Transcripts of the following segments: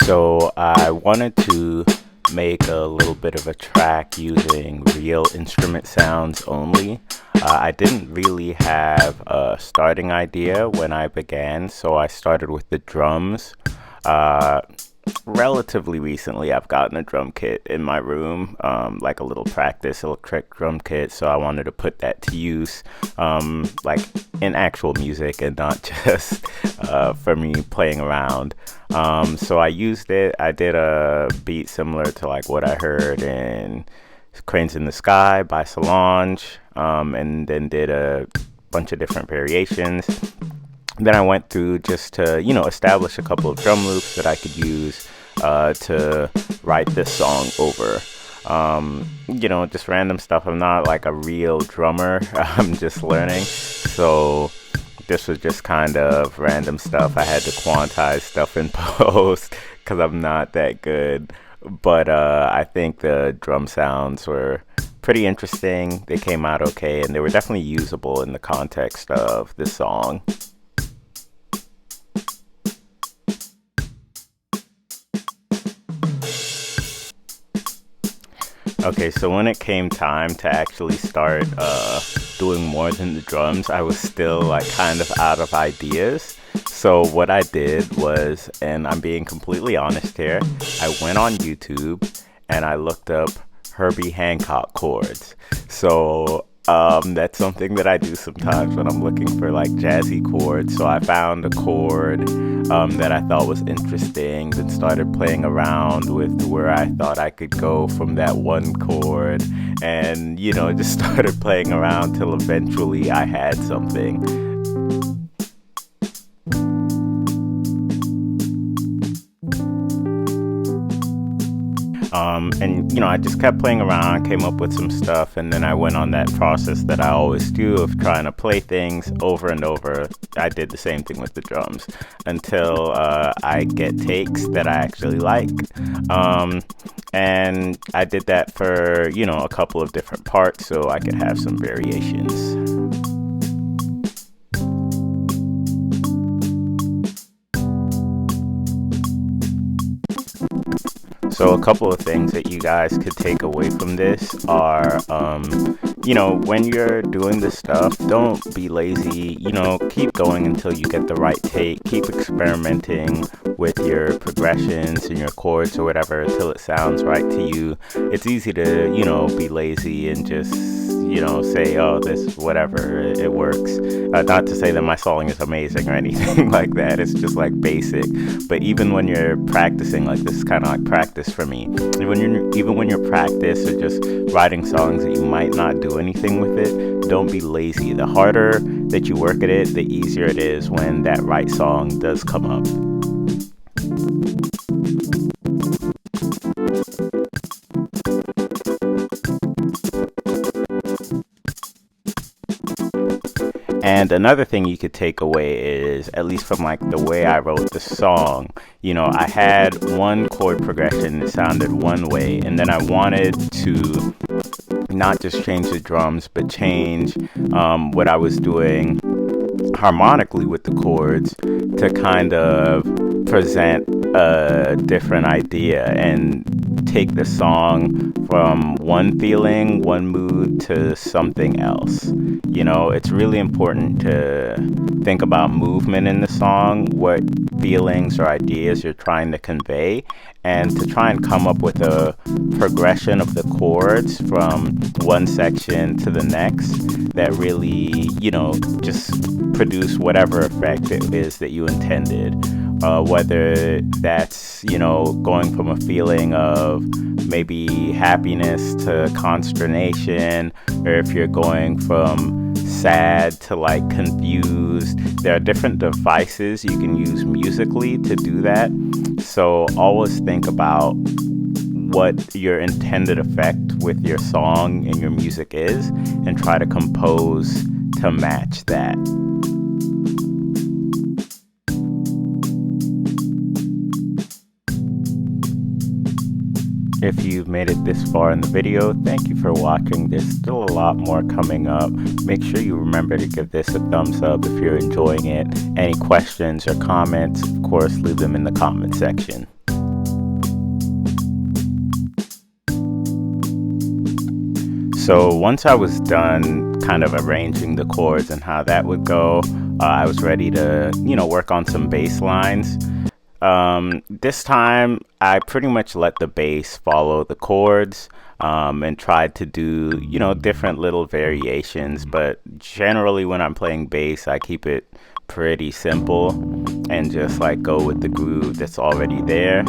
So I wanted to make a little bit of a track using real instrument sounds only. I didn't really have a starting idea when I began, so I started with the drums. Uh, Relatively recently, I've gotten a drum kit in my room, like a little practice electric drum kit, so I wanted to put that to use, like in actual music and not just for me playing around. So I used it. I did a beat similar to like what I heard in Cranes in the Sky by Solange, and then did a bunch of different variations. Then I went through just to, establish a couple of drum loops that I could use to write this song over. Just random stuff. I'm not like a real drummer. I'm just learning. So this was just kind of random stuff. I had to quantize stuff in post because I'm not that good. But I think the drum sounds were pretty interesting. They came out okay, and they were definitely usable in the context of this song. Okay, so when it came time to actually start doing more than the drums, I was still like kind of out of ideas. So what I did was, and I'm being completely honest here, I went on YouTube and I looked up Herbie Hancock chords. So that's something that I do sometimes when I'm looking for like jazzy chords. So I found a chord that I thought was interesting, then started playing around with where I thought I could go from that one chord, and just started playing around till eventually I had something. And I just kept playing around, came up with some stuff, and then I went on that process that I always do of trying to play things over and over. I did the same thing with the drums until I get takes that I actually like. And I did that for, a couple of different parts so I could have some variations. So a couple of things that you guys could take away from this are, when you're doing this stuff, don't be lazy, keep going until you get the right take, keep experimenting with your progressions and your chords or whatever until it sounds right to you. It's easy to, be lazy and just, say, oh, this, whatever, it works. Not to say that my song is amazing or anything like that. It's just like basic. But even when you're practicing, like this is kind of like practice for me. Even when you're practice or just writing songs that you might not do anything with it, don't be lazy. The harder that you work at it, the easier it is when that right song does come up. And another thing you could take away is, at least from like the way I wrote the song, I had one chord progression that sounded one way, and then I wanted to not just change the drums, but change what I was doing harmonically with the chords to kind of present a different idea and take the song from one feeling, one mood to something else. It's really important to think about movement in the song, what feelings or ideas you're trying to convey, and to try and come up with a progression of the chords from one section to the next that really, just produce whatever effect it is that you intended. Whether that's, going from a feeling of maybe happiness to consternation, or if you're going from sad to like confused. There are different devices you can use musically to do that. So always think about what your intended effect with your song and your music is, and try to compose to match that. If you've made it this far in the video, thank you for watching. There's still a lot more coming up. Make sure you remember to give this a thumbs up if you're enjoying it. Any questions or comments, of course, leave them in the comment section. So once I was done kind of arranging the chords and how that would go, I was ready to, work on some bass lines. This time I pretty much let the bass follow the chords, and tried to do, different little variations. But generally when I'm playing bass, I keep it pretty simple and just like go with the groove that's already there.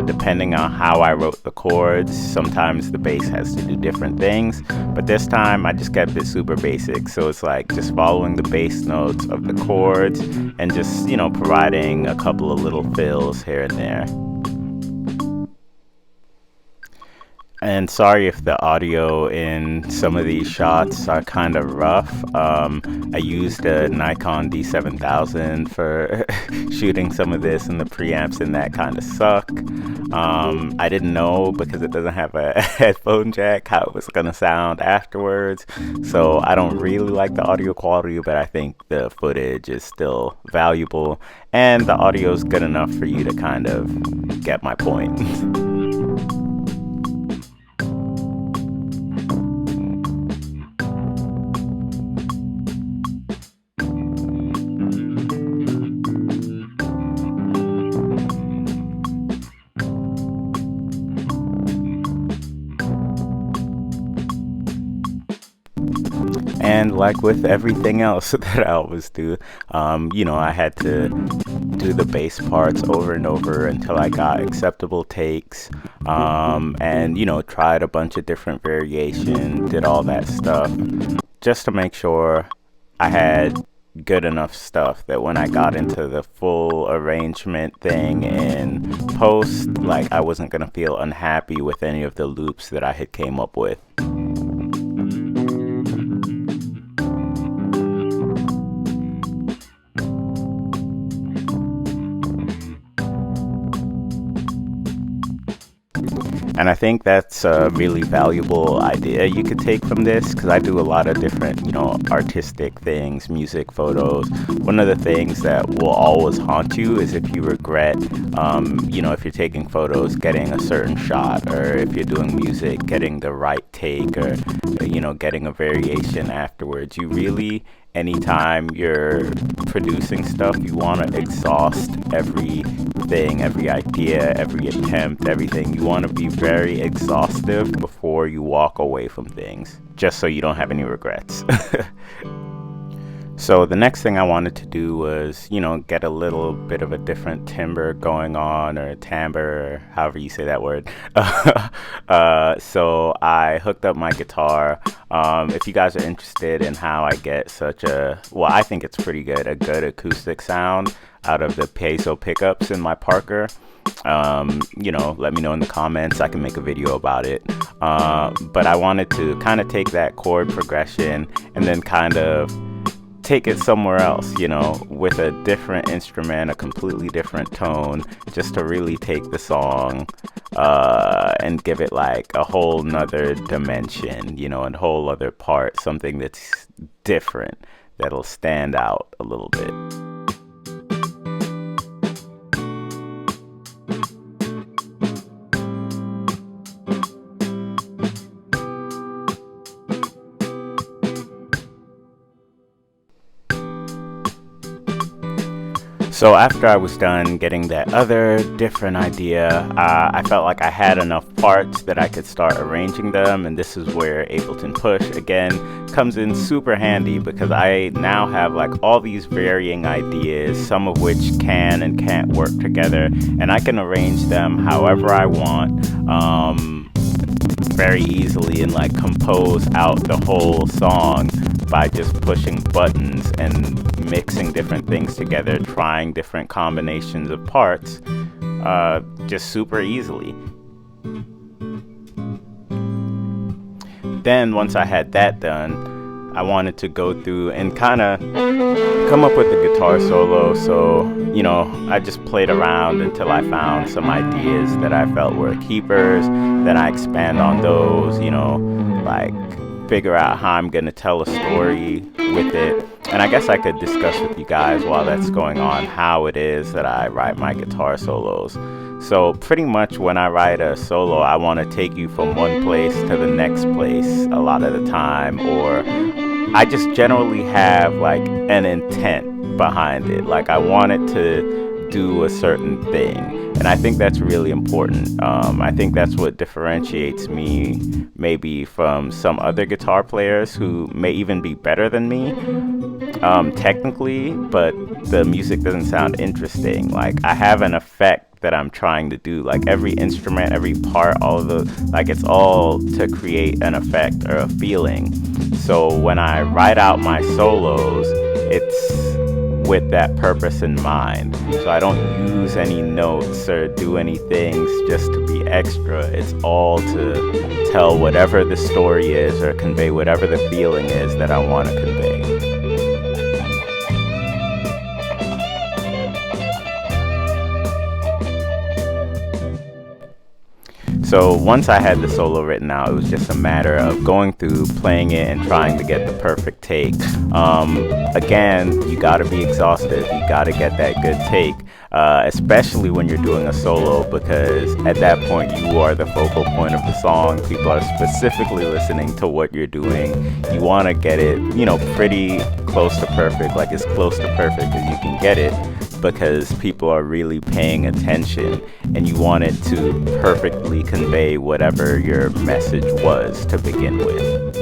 Depending on how I wrote the chords, sometimes the bass has to do different things, but this time I just kept it super basic. So it's like just following the bass notes of the chords and just, providing a couple of little fills here and there. And sorry if the audio in some of these shots are kind of rough. I used a Nikon D7000 for shooting some of this, and the preamps in that kind of suck. I didn't know, because it doesn't have a headphone jack, how it was going to sound afterwards. So I don't really like the audio quality, but I think the footage is still valuable, and the audio is good enough for you to kind of get my point. And like with everything else that I always do, I had to do the bass parts over and over until I got acceptable takes, and tried a bunch of different variations, did all that stuff just to make sure I had good enough stuff that when I got into the full arrangement thing in post, like I wasn't gonna feel unhappy with any of the loops that I had came up with. And I think that's a really valuable idea you could take from this, because I do a lot of different, artistic things, music, photos. One of the things that will always haunt you is if you regret, if you're taking photos, getting a certain shot, or if you're doing music, getting the right take, or, getting a variation afterwards. You really, anytime you're producing stuff, you want to exhaust everything, every idea, every attempt, everything. You want to be very exhaustive before you walk away from things, just so you don't have any regrets. So the next thing I wanted to do was, get a little bit of a different timbre going on, or timbre, or however you say that word. So I hooked up my guitar. If you guys are interested in how I get I think it's pretty good, a good acoustic sound out of the piezo pickups in my Parker, let me know in the comments. I can make a video about it. But I wanted to kind of take that chord progression and then kind of take it somewhere else, with a different instrument, a completely different tone, just to really take the song and give it like a whole nother dimension, a whole other part, something that's different, that'll stand out a little bit. So after I was done getting that other different idea, I felt like I had enough parts that I could start arranging them, and this is where Ableton Push again comes in super handy, because I now have like all these varying ideas, some of which can and can't work together, and I can arrange them however I want very easily, and like compose out the whole song by just pushing buttons and mixing different things together, trying different combinations of parts, just super easily. Then once I had that done, I wanted to go through and kind of come up with a guitar solo. So, I just played around until I found some ideas that I felt were keepers. Then I expand on those, like figure out how I'm gonna tell a story with it. And I guess I could discuss with you guys while that's going on how it is that I write my guitar solos. So pretty much when I write a solo, I want to take you from one place to the next place a lot of the time, or I just generally have like an intent behind it. Like I want it to do a certain thing. And I think that's really important. I think that's what differentiates me maybe from some other guitar players who may even be better than me technically, but the music doesn't sound interesting. Like I have an effect that I'm trying to do. Like every instrument, every part, all of the, like it's all to create an effect or a feeling. So when I write out my solos, it's with that purpose in mind. So I don't use any notes or do any things just to be extra. It's all to tell whatever the story is or convey whatever the feeling is that I want to convey. So once I had the solo written out, it was just a matter of going through, playing it, and trying to get the perfect take. Again, you got to be exhaustive. You got to get that good take, especially when you're doing a solo, because at that point you are the focal point of the song. People are specifically listening to what you're doing. You want to get it, pretty close to perfect, like as close to perfect as you can get it, because people are really paying attention, and you want it to perfectly convey whatever your message was to begin with.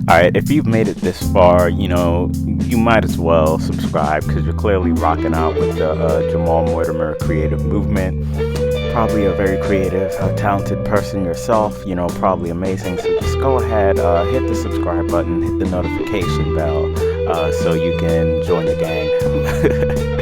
Alright, if you've made it this far, you might as well subscribe, because you're clearly rocking out with the Jamal Mortimer creative movement. Probably a very creative, talented person yourself, probably amazing. So just go ahead, hit the subscribe button, hit the notification bell, so you can join the gang.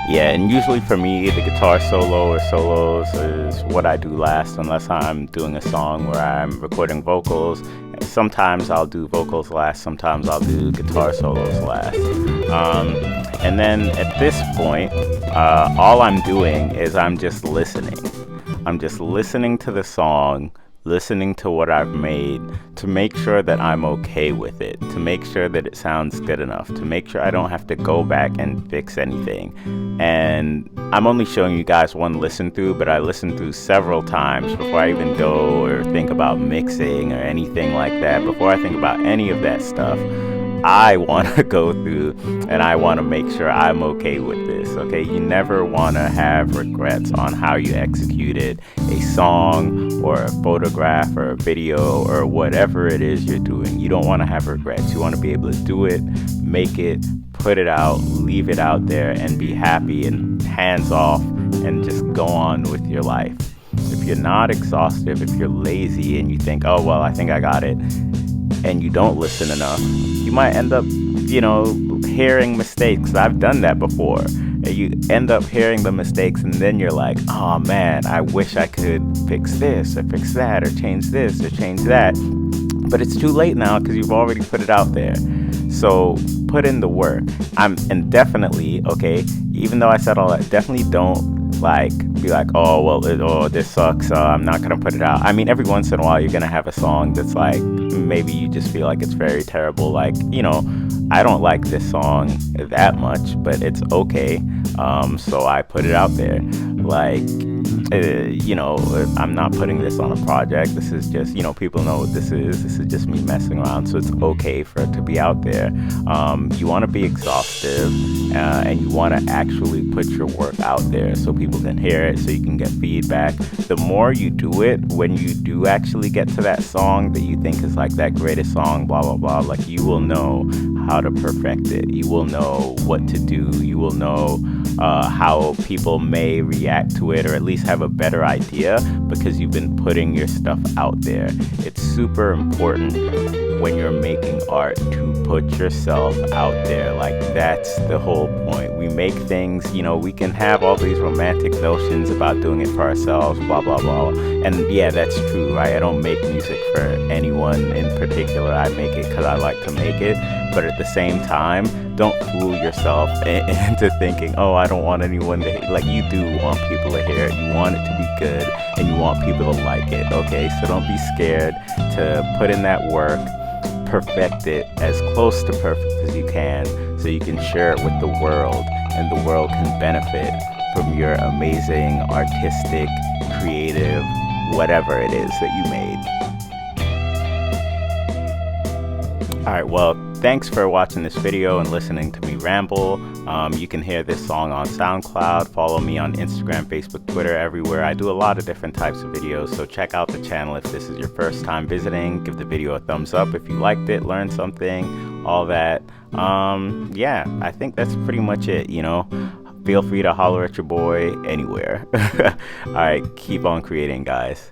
Yeah, and usually for me, the guitar solo or solos is what I do last, unless I'm doing a song where I'm recording vocals. Sometimes I'll do vocals last, sometimes I'll do guitar solos last. And then at this point, all I'm doing is I'm just listening. I'm just listening to the song, listening to what I've made, to make sure that I'm okay with it, to make sure that it sounds good enough, to make sure I don't have to go back and fix anything. And I'm only showing you guys one listen through, but I listen through several times before I even go or think about mixing or anything like that. Before I think about any of that stuff, I want to go through and I want to make sure I'm okay with this, okay? You never want to have regrets on how you executed a song or a photograph or a video or whatever it is you're doing. You don't want to have regrets. You want to be able to do it, make it, put it out, leave it out there, and be happy and hands off and just go on with your life. If you're not exhaustive, if you're lazy and you think, oh, well, I think I got it, and you don't listen enough, you might end up, hearing mistakes. I've done that before. You end up hearing the mistakes, and then you're like, oh man, I wish I could fix this or fix that or change this or change that. But it's too late now because you've already put it out there. So put in the work. And definitely, okay, even though I said all that, definitely don't be like, oh, well, this sucks, I'm not gonna put it out. I mean, every once in a while you're gonna have a song that's like, maybe you just feel like it's very terrible, like, I don't like this song that much, but it's okay, so I put it out there. Like, I'm not putting this on a project. This is just, people know what this is. This is just me messing around, so it's okay for it to be out there. You want to be exhaustive, and you want to actually put your work out there so people can hear it, so you can get feedback. The more you do it, when you do actually get to that song that you think is like that greatest song, blah, blah, blah, like you will know how to perfect it. You will know what to do. You will know how people may react to it, or at least have a better idea, because you've been putting your stuff out there. It's super important when you're making art to put yourself out there. Like, that's the whole point. we make things, you know, we can have all these romantic notions about doing it for ourselves, blah, blah, blah. And yeah, that's true, right? I don't make music for anyone in particular. I make it because I like to make it. But at the same time, don't fool yourself into thinking, oh, I don't want anyone to, like, you do want people to hear it. You want it to be good and you want people to like it, okay? So don't be scared to put in that work, perfect it as close to perfect as you can so you can share it with the world and the world can benefit from your amazing, artistic, creative, whatever it is that you made. All right, well, thanks for watching this video and listening to me ramble. You can hear this song on SoundCloud. Follow me on Instagram, Facebook, Twitter, everywhere. I do a lot of different types of videos, so check out the channel if this is your first time visiting. Give the video a thumbs up if you liked it, learned something, all that. Yeah, I think that's pretty much it, you know. Feel free to holler at your boy anywhere. All right, keep on creating, guys.